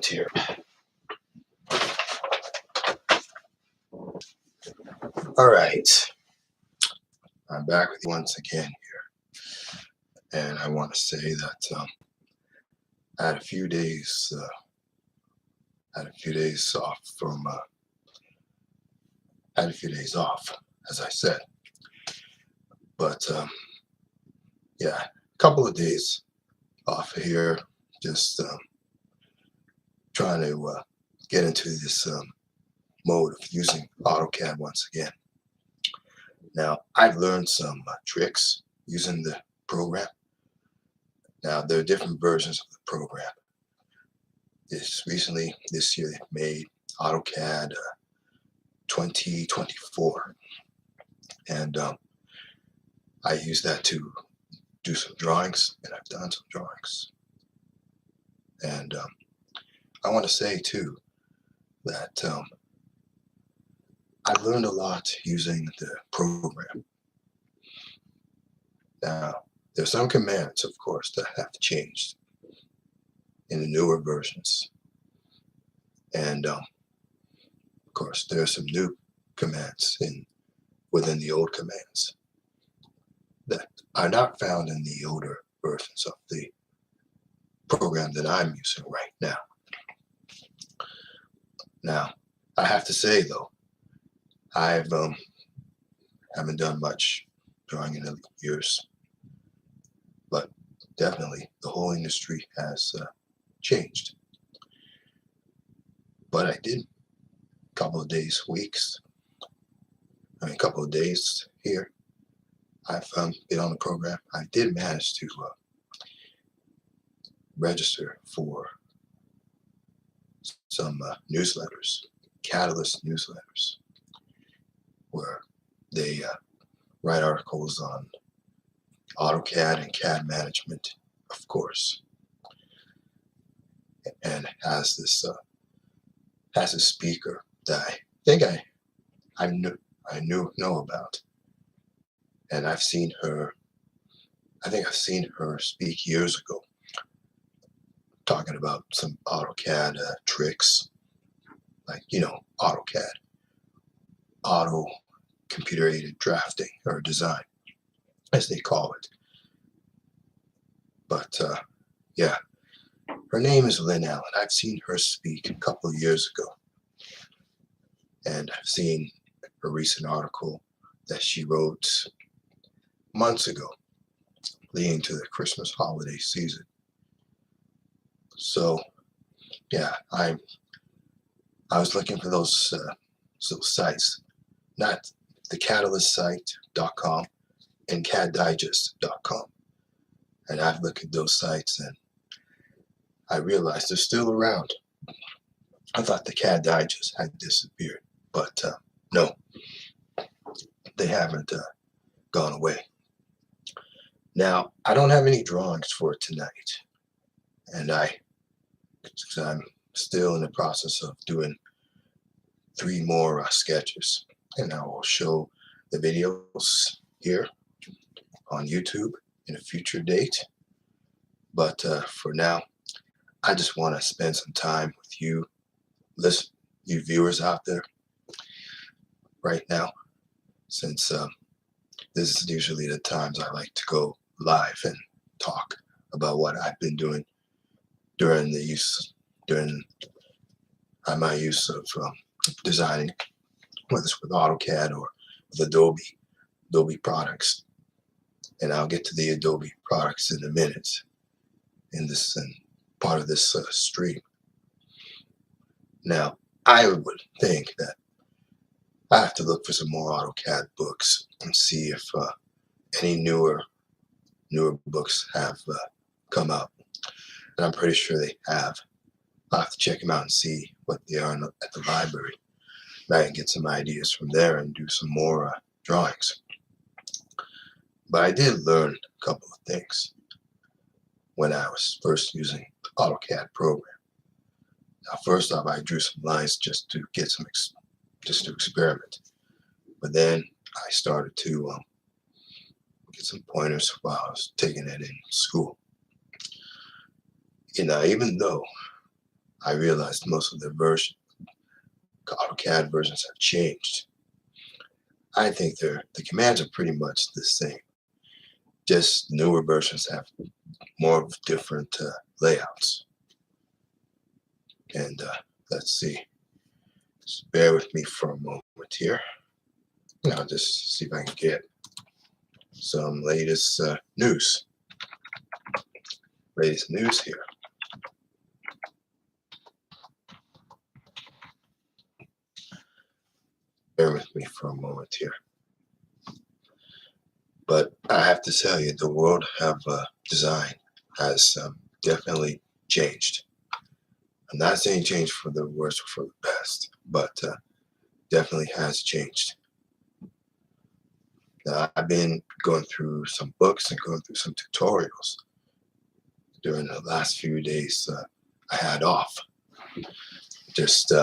moment here. All right, I'm back with you once again here, and I want to say that I had a few days off from had a few days off, as I said, but yeah, a couple of days off here, just trying to get into this mode of using AutoCAD once again. Now, I've learned some tricks using the program. Now, there are different versions of the program. This year, they made AutoCAD 2024, and I use that to do some drawings, and I've done some drawings. And I want to say too that I learned a lot using the program. Now, there's some commands, of course, that have changed in the newer versions. And of course, there are some new commands within the old commands that are not found in the older versions of the program that I'm using right now. Now, I have to say though, I've haven't done much drawing in years, but definitely the whole industry has changed. But I did a couple of days here. I've been on the program. I did manage to register for some newsletters, Catalyst newsletters, where they write articles on AutoCAD and CAD management, of course, and has this speaker that I think I know about, and I've seen her. I think I've seen her speak years ago, talking about some AutoCAD tricks, like AutoCAD, auto computer-aided drafting or design, as they call it. But yeah, her name is Lynn Allen. I've seen her speak a couple of years ago, and I've seen a recent article that she wrote months ago, leading to the Christmas holiday season. So yeah, I was looking for those sites, not the catalystsite.com and caddigest.com, and I've looked at those sites and I realized they're still around. I thought the CAD Digest had disappeared, but no, they haven't gone away. Now, I don't have any drawings for tonight, and I'm still in the process of doing 3 more sketches, and I will show the videos here on YouTube in a future date. But for now, I just want to spend some time with you viewers out there right now, since this is usually the times I like to go live and talk about what I've been doing during my use of designing, whether it's with AutoCAD or with Adobe products. And I'll get to the Adobe products in a minute in part of this stream. Now, I would think that I have to look for some more AutoCAD books and see if any newer books have come out. And I'm pretty sure they have. I'll have to check them out and see what they are at the library. I can get some ideas from there and do some more drawings. But I did learn a couple of things when I was first using the AutoCAD program. Now, first off, I drew some lines just to experiment. But then I started to get some pointers while I was taking it in school. Even though I realized most of the Auto CAD versions have changed. I think the commands are pretty much the same. Just newer versions have more of different layouts. And let's see. Just bear with me for a moment here. I'll just see if I can get some latest news. Latest news here. Bear with me for a moment here. But I have to tell you, the world of design has definitely changed. I'm not saying changed for the worse or for the best, but definitely has changed. Now, I've been going through some books and going through some tutorials during the last few days I had off. Just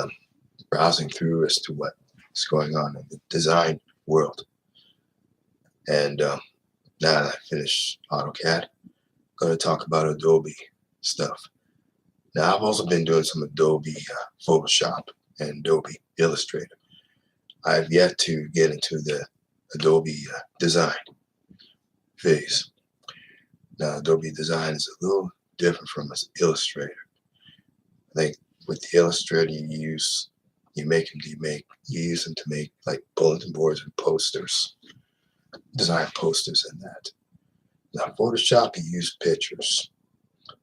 browsing through as to what's going on in the design world. And now that I finished AutoCAD, I'm going to talk about Adobe stuff. Now, I've also been doing some Adobe Photoshop and Adobe Illustrator. I've yet to get into the Adobe Design phase. Now, Adobe Design is a little different from Illustrator. I think with the Illustrator, you use them to make like bulletin boards and posters, design posters and that. Now, Photoshop, you use pictures,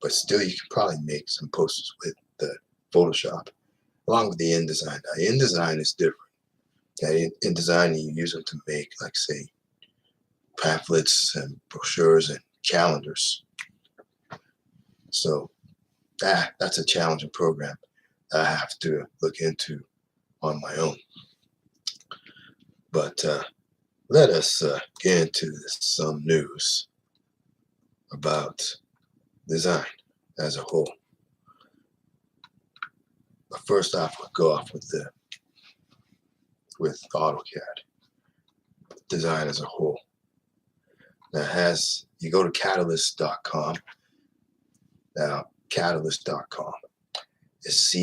but still you can probably make some posters with the Photoshop, along with the InDesign. Now, InDesign is different. InDesign, you use them to make, like, say, pamphlets and brochures and calendars. So that's a challenging program that I have to look into on my own. But let us get into some news about design as a whole. But first off, we'll go off with AutoCAD design as a whole. Now, you go to catalyst.com. Now, catalyst.com is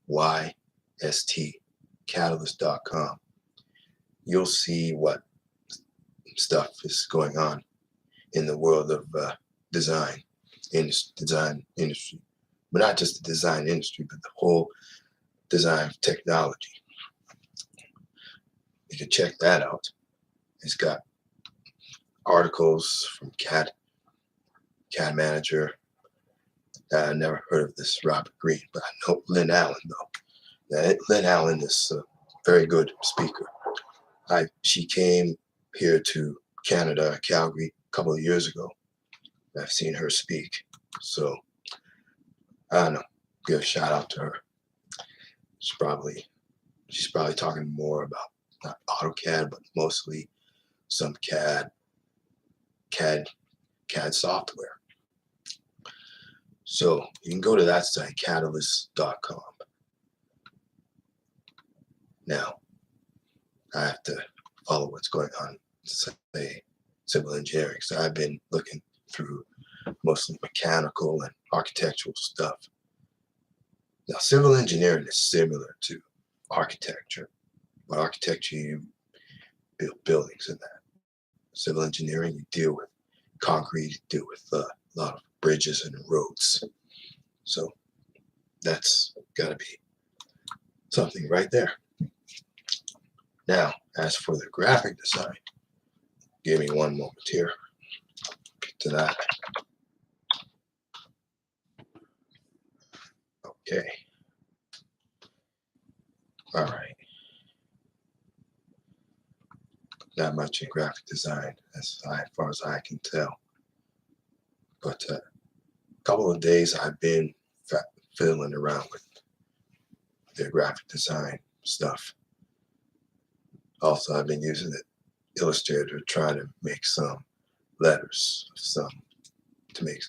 CADALYST, catalyst.com. You'll see what stuff is going on in the world of design industry, but not just the design industry, but the whole design technology. You can check that out. It's got articles from CAD Manager. I never heard of this Robert Green, but I know Lynn Allen though. Now, Lynn Allen is a very good speaker. She came here to Canada, Calgary, a couple of years ago. I've seen her speak, so I don't know. Give a shout out to her. She's probably talking more about not AutoCAD, but mostly some CAD software. So you can go to that site, catalyst.com. Now, I have to follow what's going on, say, civil engineering. So I've been looking through mostly mechanical and architectural stuff. Now, civil engineering is similar to architecture, but architecture, you build buildings in that. Civil engineering, you deal with concrete, you deal with a lot of bridges and roads. So that's got to be something right there. Now, as for the graphic design, give me one moment here. Get to that. Okay. All right. Not much in graphic design as far as I can tell. But a couple of days I've been fiddling around with the graphic design stuff. Also, I've been using the Illustrator trying to make some letters, to make,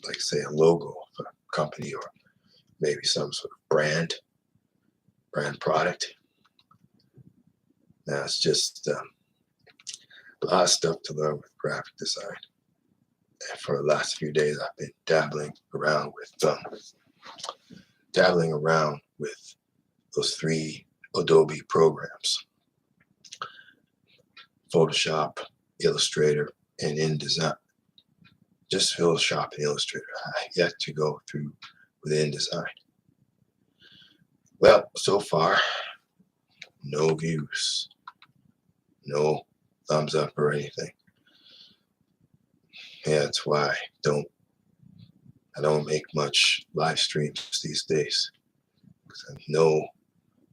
like, say, a logo for a company or maybe some sort of brand product. Now, it's just a lot of stuff to learn with graphic design. And for the last few days, I've been dabbling around with dabbling around with those 3 Adobe programs: Photoshop, Illustrator, and InDesign. Just Photoshop and Illustrator. I yet to go through with InDesign. Well, so far, no views, no thumbs up or anything. Yeah, that's why I don't make much live streams these days. Because I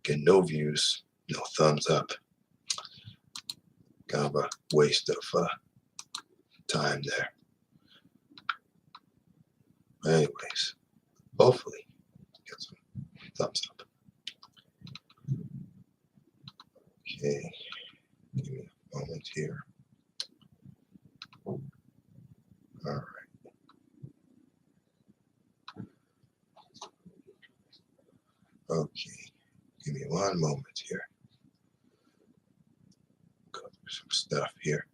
get no views, no thumbs up. Kind of a waste of time there. Anyways, hopefully get some thumbs up. Okay, give me a moment here. All right. Okay, give me one moment here. Go through some stuff here.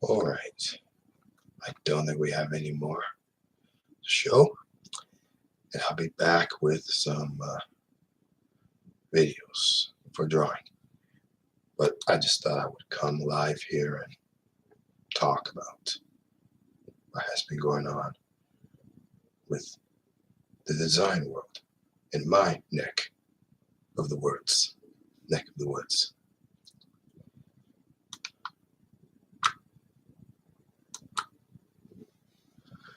All right. I don't think we have any more to show. And I'll be back with some videos for drawing. But I just thought I would come live here and talk about what has been going on with the design world in my neck of the woods.